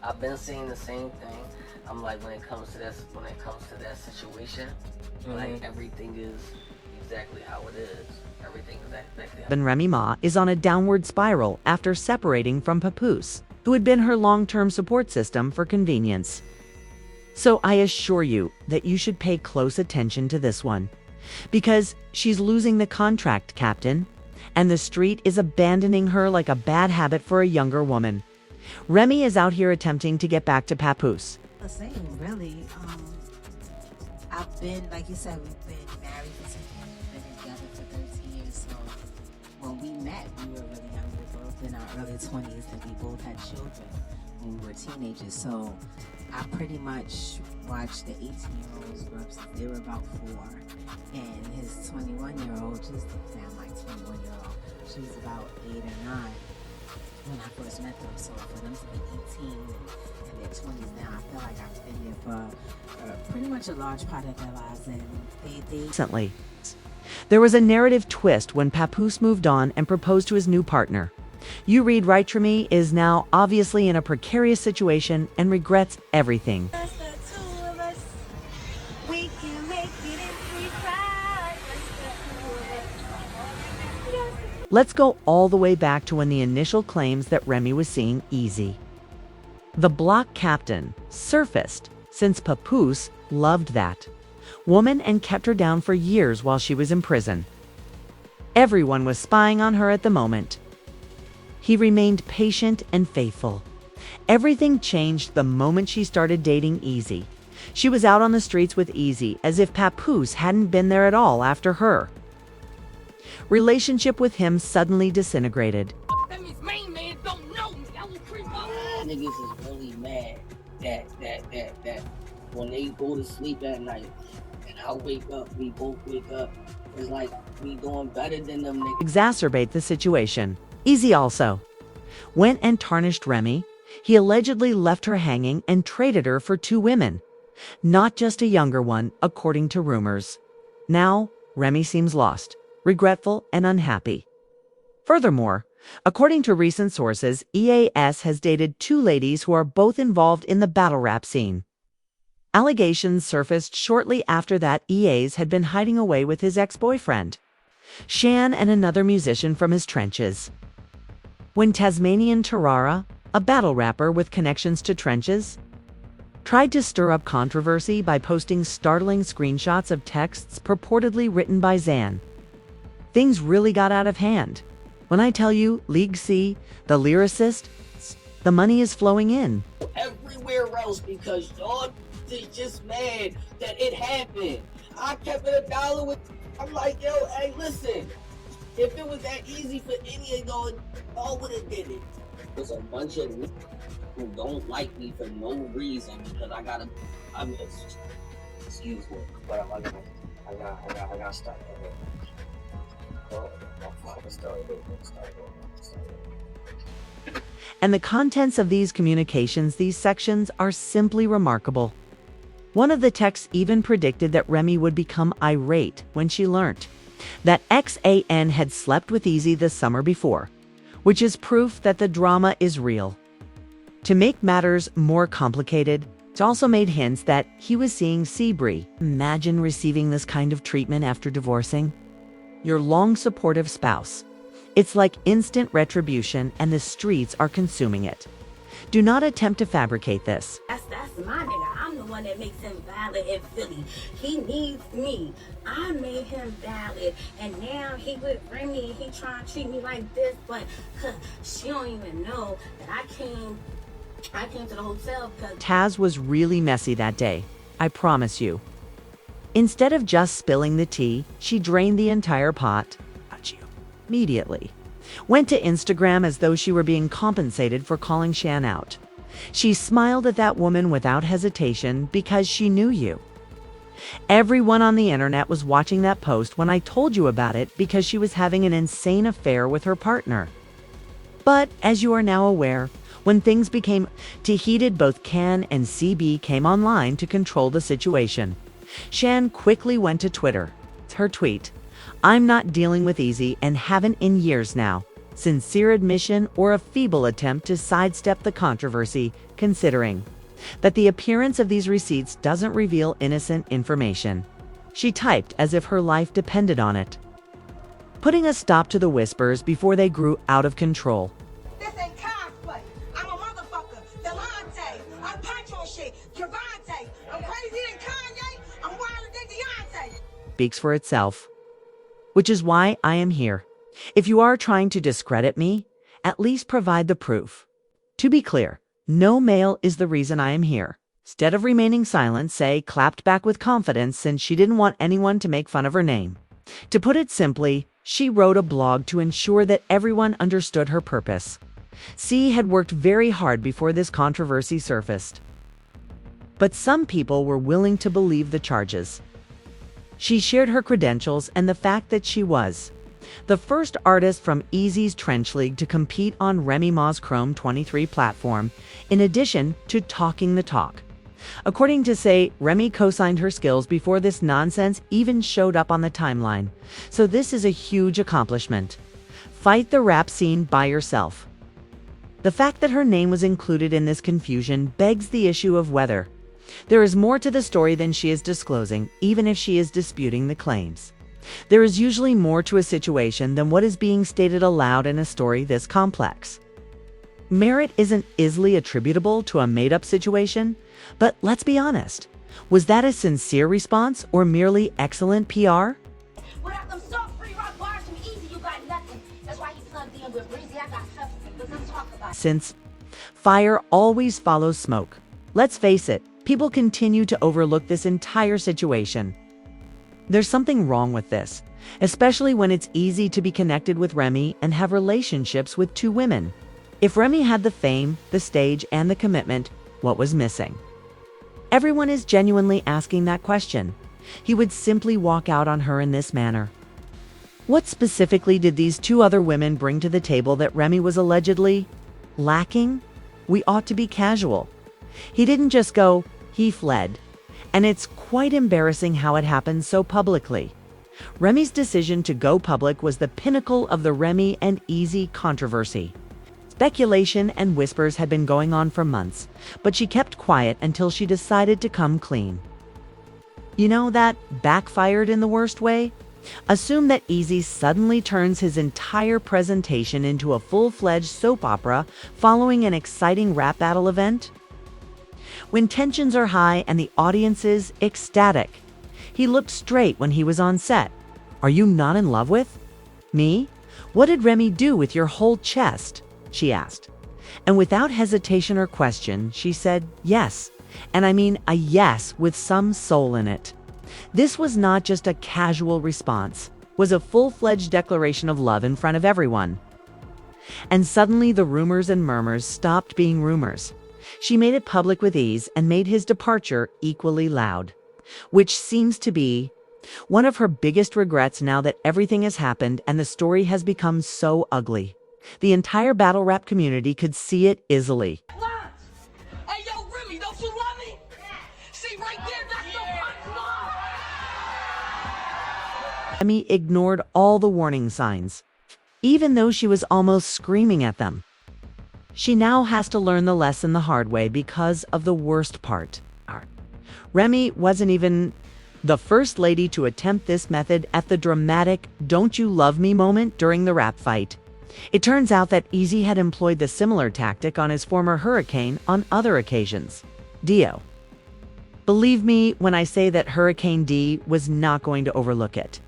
I've been seeing the same thing. I'm like, when it comes to that situation, like everything is exactly how it is. Everything is exactly how. And Remy Ma is on a downward spiral after separating from Papoose, who had been her long-term support system for convenience. So I assure you that you should pay close attention to this one, because she's losing the contract, Captain, and the street is abandoning her like a bad habit for a younger woman. Remy is out here attempting to get back to Papoose. The same, really. I've been, like you said, we've been married for 10 years, we've been together for 13 years, so when we met, we were really young. We were both in our early 20s, and we both had children when we were teenagers, so I pretty much watched the 18-year-olds grow up since they were about 4, and his 21-year-old, just now my 21-year-old, she was about 8 or 9 when I first met them, so for them to be 18 in their 20s now, I feel like I've been there for pretty much a large part of their lives, and they Recently, there was a narrative twist when Papoose moved on and proposed to his new partner. You Read Right to Me is now obviously in a precarious situation and regrets everything. Just the two of us, we can make it if we try. Just the two of us. Let's go all the way back to when the initial claims that Remy was seeing Easy, the block captain, surfaced, since Papoose loved that woman and kept her down for years while she was in prison. Everyone was spying on her at the moment. He remained patient and faithful. Everything changed the moment she started dating Easy. She was out on the streets with Easy as if Papoose hadn't been there at all after her. Relationship with him suddenly disintegrated. That means main man don't know me. I will creep up. Niggas is really mad that when they go to sleep at night and I wake up, we both wake up, it's like we doing better than them niggas. Exacerbate the situation. Easy also went and tarnished Remy. He allegedly left her hanging and traded her for 2 women, not just a younger one, according to rumors. Now, Remy seems lost, regretful, and unhappy. Furthermore, according to recent sources, EAS has dated 2 ladies who are both involved in the battle rap scene. Allegations surfaced shortly after that EAS had been hiding away with his ex-boyfriend, Shan, and another musician from his trenches. When Tasmanian Tarara, a battle rapper with connections to trenches, tried to stir up controversy by posting startling screenshots of texts purportedly written by Zan, things really got out of hand. When I tell you, League C, the lyricist, the money is flowing in. Everywhere else because y'all is just mad that it happened. I kept it $1 with. I'm like, yo, hey, listen. If it was that easy for any of y'all would have did it. There's a bunch of niggas who don't like me for no reason because excuse me, but I gotta start. And the contents of these communications, these sections, are simply remarkable. One of the texts even predicted that Remy would become irate when she learnt that XAN had slept with Easy the summer before, which is proof that the drama is real. To make matters more complicated, it also made hints that he was seeing Seabree. Imagine receiving this kind of treatment after divorcing your long supportive spouse. It's like instant retribution, and the streets are consuming it. Do not attempt to fabricate this. That's my nigga. I'm the one that makes him valid in Philly. He needs me. I made him valid, and now he with Remy and he trying to treat me like this, but she don't even know that I came to the hotel because Taz was really messy that day, I promise you. Instead of just spilling the tea, she drained the entire pot. Got you. Immediately. Went to Instagram as though she were being compensated for calling Shan out. She smiled at that woman without hesitation because she knew you. Everyone on the internet was watching that post when I told you about it because she was having an insane affair with her partner. But as you are now aware, when things became too heated, both Can and CB came online to control the situation. Shan quickly went to Twitter. Her tweet, "I'm not dealing with Easy and haven't in years now. sincere admission, or a feeble attempt to sidestep the controversy, considering that the appearance of these receipts doesn't reveal innocent information. She typed as if her life depended on it, putting a stop to the whispers before they grew out of control. This ain't cosplay. I'm a motherfucker. Delonte. I punch on shit. Javante. I'm crazy than Kanye. I'm wilder than Deontay. Speaks for itself. Which is why I am here. If you are trying to discredit me, at least provide the proof. To be clear, no male is the reason I am here. Instead of remaining silent, Say clapped back with confidence since she didn't want anyone to make fun of her name. To put it simply, she wrote a blog to ensure that everyone understood her purpose. C had worked very hard before this controversy surfaced. But some people were willing to believe the charges. She shared her credentials and the fact that she was the first artist from Eazy's Trench League to compete on Remy Ma's Chrome 23 platform, in addition to talking the talk. According to Say, Remy co-signed her skills before this nonsense even showed up on the timeline. So this is a huge accomplishment. Fight the rap scene by yourself. The fact that her name was included in this confusion begs the issue of whether there is more to the story than she is disclosing, even if she is disputing the claims. There is usually more to a situation than what is being stated aloud in a story this complex. Merit isn't easily attributable to a made-up situation, but let's be honest. Was that a sincere response or merely excellent PR? Without them soft free rock bars from Easy, you got nothing. That's why you plugged in with Breezy. I got substance. Let's talk about it. Since fire always follows smoke. Let's face it, people continue to overlook this entire situation. There's something wrong with this, especially when it's easy to be connected with Remy and have relationships with two women. If Remy had the fame, the stage, and the commitment, what was missing? Everyone is genuinely asking that question. He would simply walk out on her in this manner. What specifically did these two other women bring to the table that Remy was allegedly lacking? We ought to be casual. He didn't just go, he fled. And it's quite embarrassing how it happened so publicly. Remy's decision to go public was the pinnacle of the Remy and Eazy controversy. Speculation and whispers had been going on for months, but she kept quiet until she decided to come clean. You know, that backfired in the worst way? Assume that Eazy suddenly turns his entire presentation into a full-fledged soap opera following an exciting rap battle event? When tensions are high and the audience is ecstatic. He looked straight when he was on set. Are you not in love with me? What did Remy do with your whole chest? She asked. And without hesitation or question, she said yes. And I mean a yes with some soul in it. This was not just a casual response, it was a full-fledged declaration of love in front of everyone. And suddenly the rumors and murmurs stopped being rumors. She made it public with ease and made his departure equally loud, which seems to be one of her biggest regrets now that everything has happened and the story has become so ugly. The entire battle rap community could see it easily. Hey, yo, Remy, don't you love me? See, right there, that's your punchline. Remy ignored all the warning signs, even though she was almost screaming at them. She now has to learn the lesson the hard way because of the worst part. Remy wasn't even the first lady to attempt this method at the dramatic "Don't You Love Me" moment during the rap fight. It turns out that Eazy had employed the similar tactic on his former Hurricane on other occasions. Dio. Believe me when I say that Hurricane D was not going to overlook it.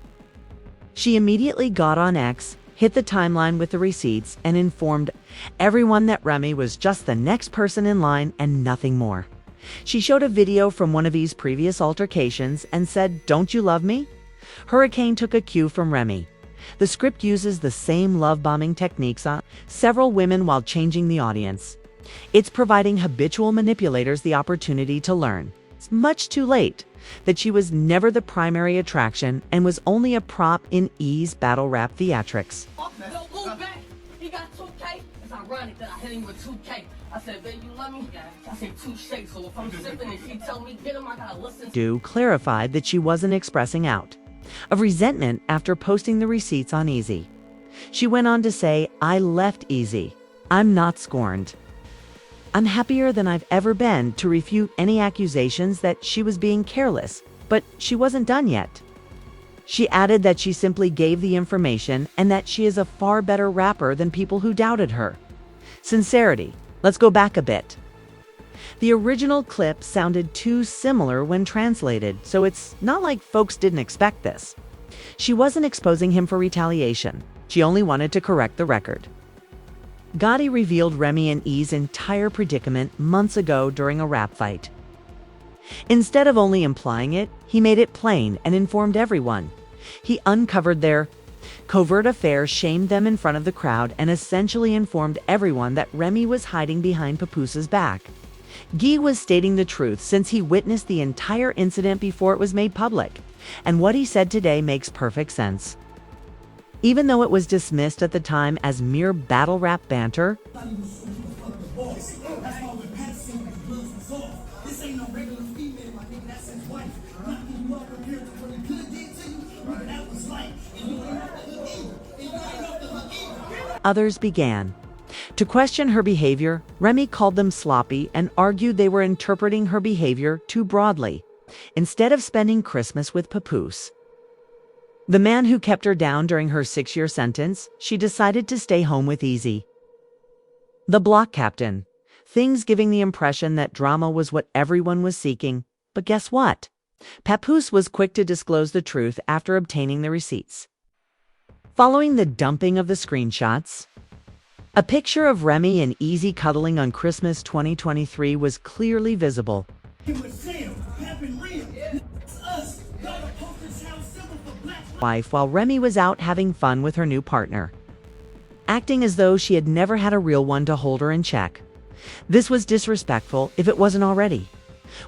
She immediately got on X, hit the timeline with the receipts, and informed everyone that Remy was just the next person in line and nothing more. She showed a video from one of E's previous altercations and said, "Don't you love me?" Hurricane took a cue from Remy. The script uses the same love-bombing techniques on several women while changing the audience. It's providing habitual manipulators the opportunity to learn. It's much too late that she was never the primary attraction and was only a prop in E's battle rap theatrics. No, move back. He got 2K. It's ironic that I hit him with 2K. I said, baby, you love me? I said 2 shakes. So if I'm sipping and she tell me get him, I gotta listen. Du clarified that she wasn't expressing out of resentment after posting the receipts on Eazy. She went on to say, "I left easy. I'm not scorned. I'm happier than I've ever been to refute any accusations that she was being careless, but she wasn't done yet." She added that she simply gave the information and that she is a far better rapper than people who doubted her. Sincerity. Let's go back a bit. The original clip sounded too similar when translated, so it's not like folks didn't expect this. She wasn't exposing him for retaliation. She only wanted to correct the record. Gotti revealed Remy and E's entire predicament months ago during a rap fight. Instead of only implying it, he made it plain and informed everyone. He uncovered their covert affair, shamed them in front of the crowd, and essentially informed everyone that Remy was hiding behind Papoose's back. Guy was stating the truth since he witnessed the entire incident before it was made public, and what he said today makes perfect sense. Even though it was dismissed at the time as mere battle rap banter, others began to question her behavior. Remy called them sloppy and argued they were interpreting her behavior too broadly, instead of spending Christmas with Papoose, the man who kept her down during her 6-year sentence. She decided to stay home with Easy, the block captain, things giving the impression that drama was what everyone was seeking. But guess what? Papoose was quick to disclose the truth after obtaining the receipts. Following the dumping of the screenshots, a picture of Remy and Easy cuddling on Christmas 2023 was clearly visible. Wife, while Remy was out having fun with her new partner, acting as though she had never had a real one to hold her in check. This was disrespectful if it wasn't already.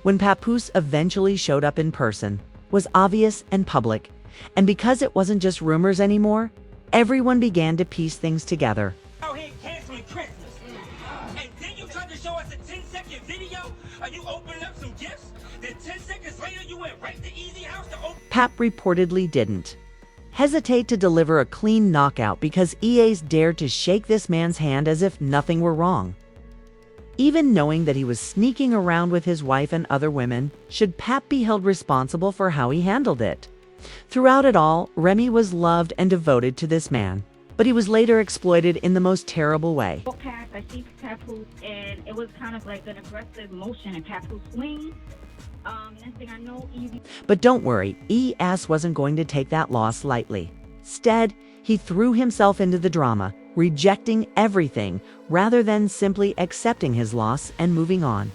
When Papoose eventually showed up in person, was obvious and public, and because it wasn't just rumors anymore, everyone began to piece things together. Out here canceling Christmas, and then you tried to show us a 10-second video. Are you opening up some gifts? Then 10 seconds later, you went right to Easy House to open. Pap reportedly didn't hesitate to deliver a clean knockout because EA's dared to shake this man's hand as if nothing were wrong. Even knowing that he was sneaking around with his wife and other women, should Pap be held responsible for how he handled it? Throughout it all, Remy was loved and devoted to this man, but he was later exploited in the most terrible way. I see Papoose, and it was kind of like an aggressive motion, and Papoose swing. Next thing I know, Easy. But don't worry, ES wasn't going to take that loss lightly. Instead, he threw himself into the drama, rejecting everything rather than simply accepting his loss and moving on.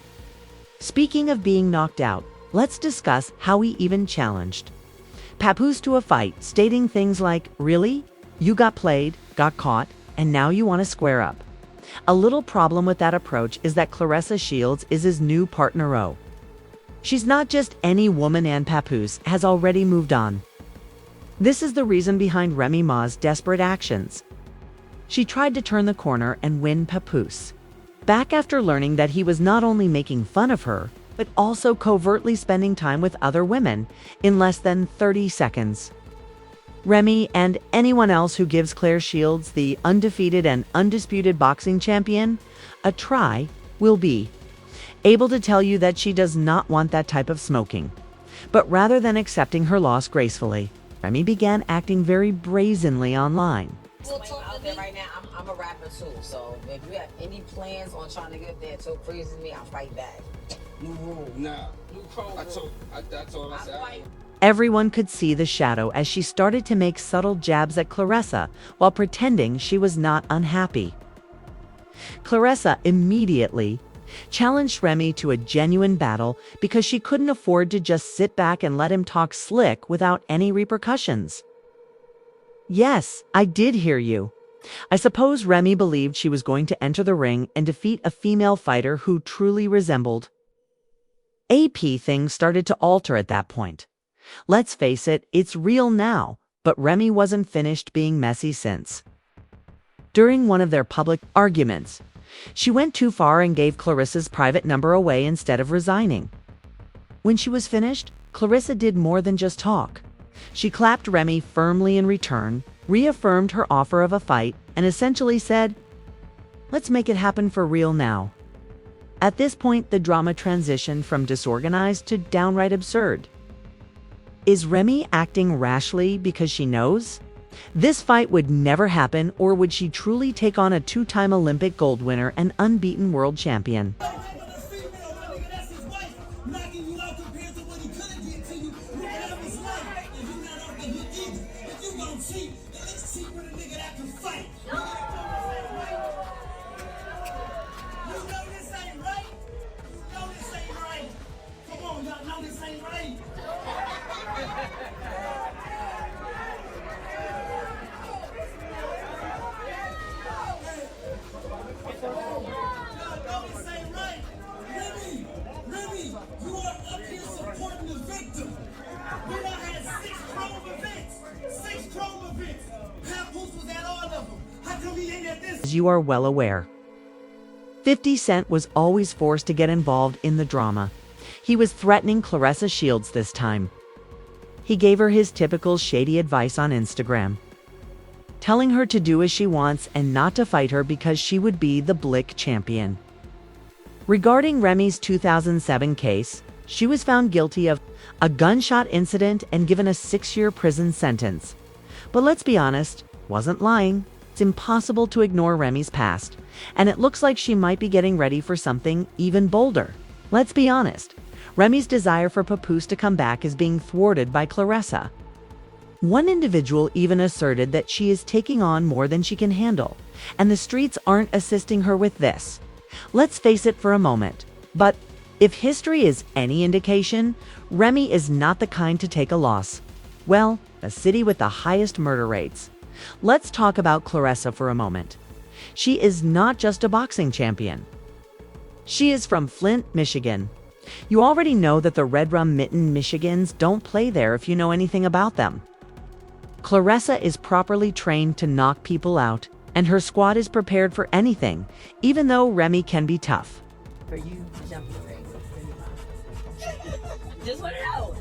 Speaking of being knocked out, let's discuss how he even challenged Papoose to a fight, stating things like, "Really? You got played, got caught, and now you want to square up?" A little problem with that approach is that Claressa Shields is his new partner. She's not just any woman, and Papoose has already moved on. This is the reason behind Remy Ma's desperate actions. She tried to turn the corner and win Papoose back after learning that he was not only making fun of her, but also covertly spending time with other women in less than 30 seconds. Remy and anyone else who gives Claire Shields, the undefeated and undisputed boxing champion, a try will be able to tell you that she does not want that type of smoking. But rather than accepting her loss gracefully, Remy began acting very brazenly online. Out there right now, I'm a rapper too, so if you have any plans on trying to get there so crazy as me, I'll fight back. New rule, nah. New code. That's all I said. Everyone could see the shadow as she started to make subtle jabs at Claressa while pretending she was not unhappy. Claressa immediately challenged Remy to a genuine battle because she couldn't afford to just sit back and let him talk slick without any repercussions. Yes, I did hear you. I suppose Remy believed she was going to enter the ring and defeat a female fighter who truly resembled. AP things started to alter at that point. Let's face it, it's real now, but Remy wasn't finished being messy since. During one of their public arguments, she went too far and gave Clarissa's private number away instead of resigning. When she was finished, Clarissa did more than just talk. She clapped Remy firmly in return, reaffirmed her offer of a fight and essentially said, "Let's make it happen for real now." At this point, the drama transitioned from disorganized to downright absurd. Is Remy acting rashly because she knows this fight would never happen, or would she truly take on a two-time Olympic gold winner and unbeaten world champion? Papoose was at all of them. How come he ain't at this? As you are well aware, 50 Cent was always forced to get involved in the drama. He was threatening Claressa Shields this time. He gave her his typical shady advice on Instagram, telling her to do as she wants and not to fight her because she would be the Blick champion. Regarding Remy's 2007 case, she was found guilty of a gunshot incident and given a 6-year prison sentence. But let's be honest, wasn't lying. It's impossible to ignore Remy's past, and it looks like she might be getting ready for something even bolder. Let's be honest, Remy's desire for Papoose to come back is being thwarted by Claressa. One individual even asserted that she is taking on more than she can handle, and the streets aren't assisting her with this. Let's face it for a moment, but if history is any indication, Remy is not the kind to take a loss. Well, a city with the highest murder rates. Let's talk about Claressa for a moment. She is not just a boxing champion. She is from Flint, Michigan. You already know that the Red Rum Mitten Michigans don't play there if you know anything about them. Claressa is properly trained to knock people out, and her squad is prepared for anything, even though Remy can be tough. For you to jump the ring. Just want to know.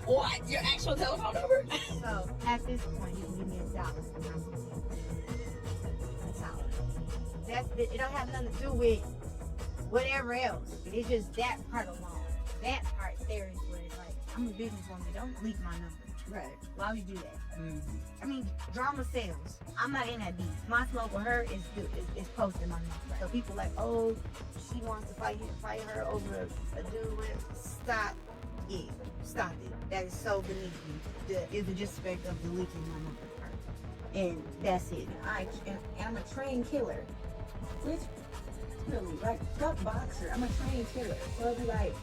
What? Your actual telephone number? So at this point, you can give me $1. It don't have nothing to do with whatever else. It's just that part alone. That part there is where it's like, I'm a businesswoman. Don't leak my number. Right. Why would you do that? I mean, drama sells. I'm not in that beef. My smoke with her is posting my number. So people like, oh, she wants to fight her over a dude. Stop it. Stop it. That is so beneath me. Is the disrespect of the leaking my number part. And that's it. And I'm a trained killer. Which, really, like, fuck boxer. I'm a trained killer. So it'd be like,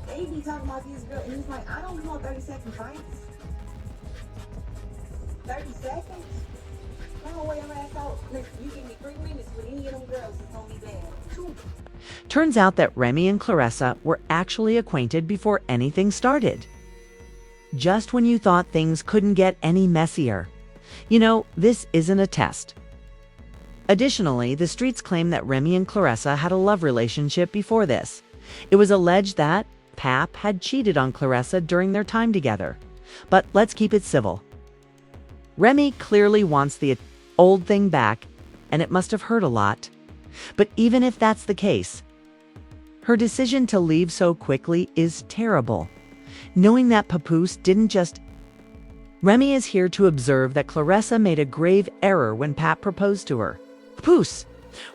they be talking about these girls, and it's like, I don't want 30-second fights. 30 seconds? I'm gonna wear your ass out. Listen, you give me 3 minutes with any of them girls, it's gonna be bad. Turns out that Remy and Claressa were actually acquainted before anything started. Just when you thought things couldn't get any messier. You know, this isn't a test. Additionally, the streets claim that Remy and Claressa had a love relationship before this. It was alleged that Pap had cheated on Claressa during their time together. But let's keep it civil. Remy clearly wants the old thing back, and it must have hurt a lot. But even if that's the case, her decision to leave so quickly is terrible. Knowing that Papoose didn't just... Remy is here to observe that Claressa made a grave error when Pap proposed to her. Papoose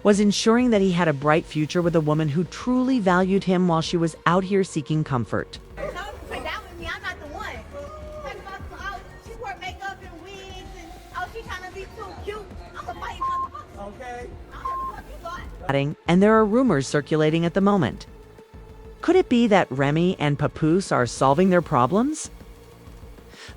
was ensuring that he had a bright future with a woman who truly valued him while she was out here seeking comfort. Like that with me, I'm not the one. Talking about, oh, she wore makeup and wigs, and oh, she trying to be too cute. I'm a fighting motherfucker. Okay. I don't know what you thought. And there are rumors circulating at the moment. Could it be that Remy and Papoose are solving their problems?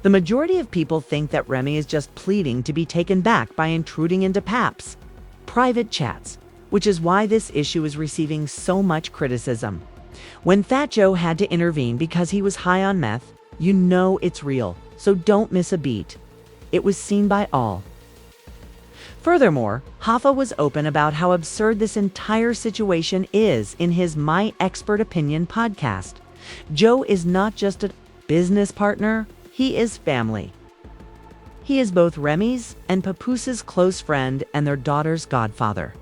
The majority of people think that Remy is just pleading to be taken back by intruding into Pap's private chats, which is why this issue is receiving so much criticism. When Fat Joe had to intervene because he was high on meth, you know it's real, so don't miss a beat. It was seen by all. Furthermore, Hoffa was open about how absurd this entire situation is in his My Expert Opinion podcast. Joe is not just a business partner, he is family. He is both Remy's and Papoose's close friend and their daughter's godfather.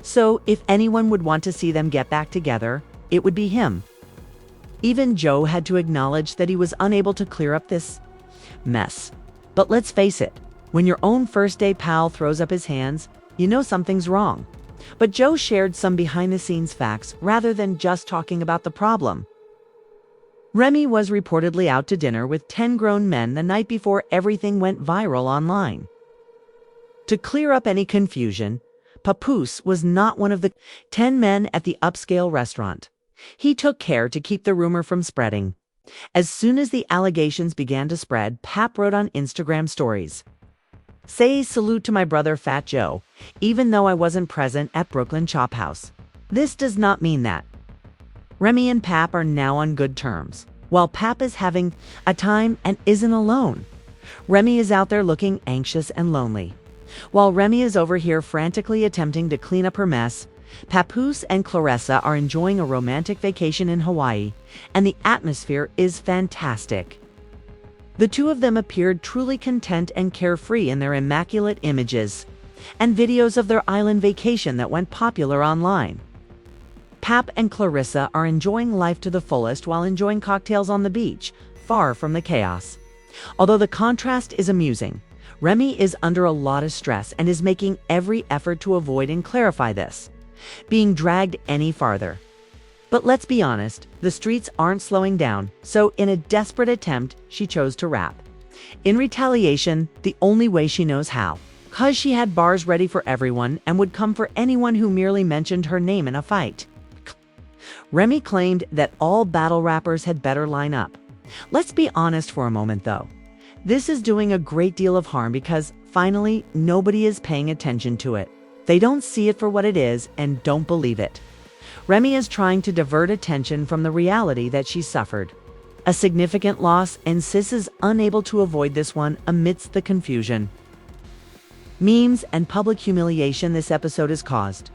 So if anyone would want to see them get back together, it would be him. Even Joe had to acknowledge that he was unable to clear up this mess. But let's face it, when your own first-day pal throws up his hands, you know something's wrong. But Joe shared some behind-the-scenes facts rather than just talking about the problem. Remy was reportedly out to dinner with 10 grown men the night before everything went viral online. To clear up any confusion, Papoose was not one of the 10 men at the upscale restaurant. He took care to keep the rumor from spreading. As soon as the allegations began to spread, Pap wrote on Instagram stories, "Say salute to my brother Fat Joe, even though I wasn't present at Brooklyn Chop House. This does not mean that." Remy and Pap are now on good terms, while Pap is having a time and isn't alone. Remy is out there looking anxious and lonely. While Remy is over here frantically attempting to clean up her mess, Papoose and Clarissa are enjoying a romantic vacation in Hawaii, and the atmosphere is fantastic. The two of them appeared truly content and carefree in their immaculate images and videos of their island vacation that went popular online. Pap and Clarissa are enjoying life to the fullest while enjoying cocktails on the beach, far from the chaos. Although the contrast is amusing, Remy is under a lot of stress and is making every effort to avoid and clarify this being dragged any farther. But let's be honest, the streets aren't slowing down, so in a desperate attempt, she chose to rap. In retaliation, the only way she knows how, 'cause she had bars ready for everyone and would come for anyone who merely mentioned her name in a fight. Remy claimed that all battle rappers had better line up. Let's be honest for a moment though. This is doing a great deal of harm because, finally, nobody is paying attention to it. They don't see it for what it is and don't believe it. Remy is trying to divert attention from the reality that she suffered a significant loss, and Sis is unable to avoid this one amidst the confusion, memes, and public humiliation this episode has caused.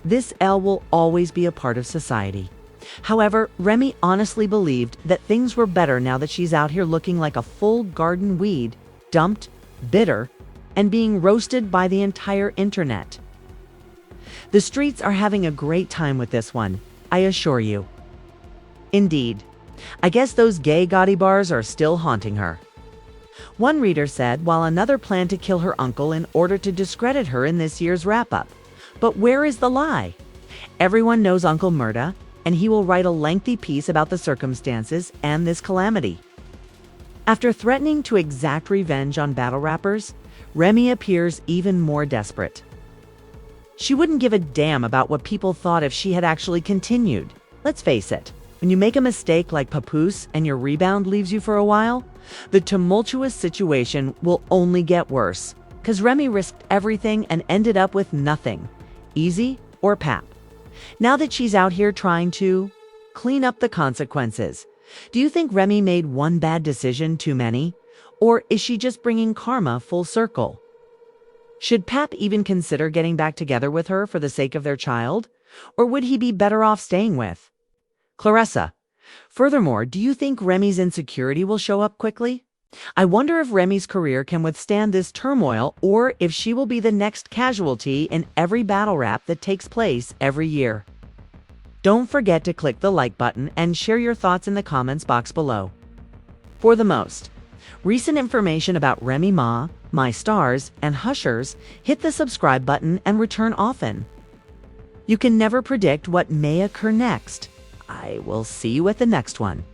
This L will always be a part of society. However, Remy honestly believed that things were better now that she's out here looking like a full garden weed, dumped, bitter, and being roasted by the entire internet. The streets are having a great time with this one, I assure you. Indeed. I guess those gay Gotti bars are still haunting her. One reader said, while another planned to kill her uncle in order to discredit her in this year's wrap-up. But where is the lie? Everyone knows Uncle Murda, and he will write a lengthy piece about the circumstances and this calamity. After threatening to exact revenge on battle rappers, Remy appears even more desperate. She wouldn't give a damn about what people thought if she had actually continued. Let's face it, when you make a mistake like Papoose and your rebound leaves you for a while, the tumultuous situation will only get worse, because Remy risked everything and ended up with nothing, Easy or Pap. Now that she's out here trying to clean up the consequences, do you think Remy made one bad decision too many? Or is she just bringing karma full circle? Should Pap even consider getting back together with her for the sake of their child? Or would he be better off staying with Clarissa? Furthermore, do you think Remy's insecurity will show up quickly? I wonder if Remy's career can withstand this turmoil, or if she will be the next casualty in every battle rap that takes place every year. Don't forget to click the like button and share your thoughts in the comments box below. For the most recent information about Remy Ma, My Stars, and Hushers, hit the subscribe button and return often. You can never predict what may occur next. I will see you at the next one.